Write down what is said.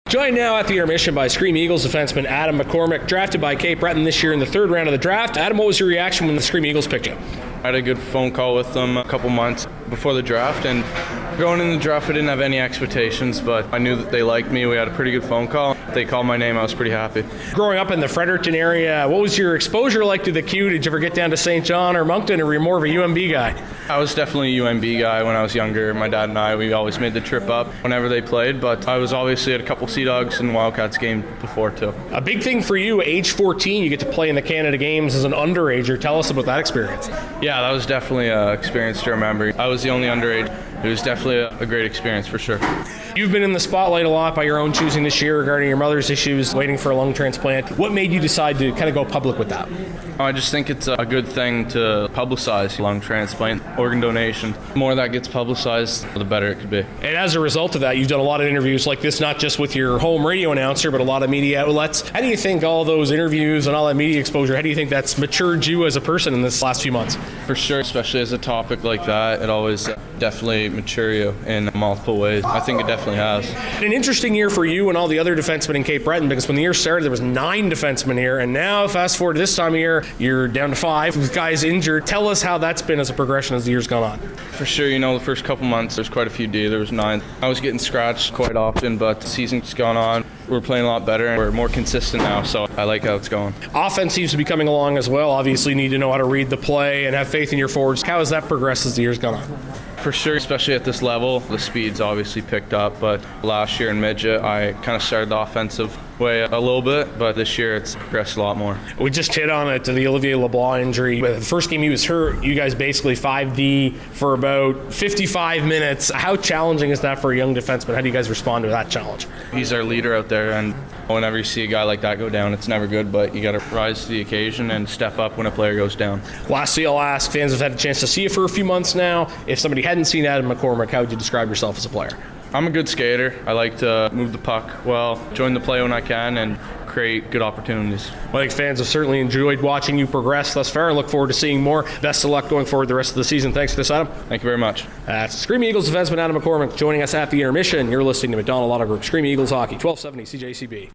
Joined now at the intermission by Scream Eagles defenseman Adam McCormick, drafted by Cape Breton this year in the third round of the draft. Adam, what was your reaction when the Scream Eagles picked you? I had a good phone call with them a couple months before the draft, and going in the draft I didn't have any expectations, but I knew that they liked me. We had a pretty good phone call. They called my name. I was pretty happy. Growing up in the Fredericton area, what was your exposure like to the Q? Did you ever get down to St. John or Moncton, or were you more of a UMB guy? I was definitely a UMB guy when I was younger. My dad and I, we always made the trip up whenever they played, but I was obviously at a couple Sea Dogs and Wildcats game before too. A big thing for you, age 14, you get to play in the Canada Games as an underager. Tell us about that experience. Yeah, that was definitely an experience to remember. I was the only underage. It was definitely a great experience for sure. You've been in the spotlight a lot by your own choosing this year regarding your mother's issues, waiting for a lung transplant. What made you decide to kind of go public with that? I just think it's a good thing to publicize lung transplant, organ donation. The more that gets publicized, the better it could be. And as a result of that, you've done a lot of interviews like this, not just with your home radio announcer, but a lot of media outlets. How do you think all those interviews and all that media exposure, how do you think that's matured you as a person in this last few months? For sure, especially as a topic like that, it always definitely mature you in multiple ways. I think it definitely has. An interesting year for you and all the other defensemen in Cape Breton, because when the year started, there was 9 defensemen here, and now fast forward to this time of year, you're down to 5 with guys injured. Tell us how that's been as a progression as the year's gone on. For sure, the first couple months, there's quite a few D. There was 9. I was getting scratched quite often, but the season's gone on. We're playing a lot better, and we're more consistent now, so I like how it's going. Offense seems to be coming along as well. Obviously, you need to know how to read the play and have faith in your forwards. How has that progressed as the year's gone on? For sure, especially at this level, the speed's obviously picked up, but last year in midget, I kind of started the offensive way a little bit, but this year it's progressed a lot more. We just hit on it to the Olivier LeBlanc injury. The first game he was hurt, you guys basically 5D for about 55 minutes. How challenging is that for a young defenseman? How do you guys respond to that challenge? He's our leader out there, and whenever you see a guy like that go down, it's never good, but you got to rise to the occasion and step up when a player goes down. Lastly, I'll ask, fans have had a chance to see you for a few months now. If somebody hadn't seen Adam McCormick, how would you describe yourself as a player? I'm a good skater. I like to move the puck well, join the play when I can, and create good opportunities. Well, I think fans have certainly enjoyed watching you progress thus far and look forward to seeing more. Best of luck going forward the rest of the season. Thanks for this, Adam. Thank you very much. That's Scream Eagles defenseman Adam McCormick joining us at the intermission. You're listening to McDonald Auto Group Scream Eagles Hockey, 1270 CJCB.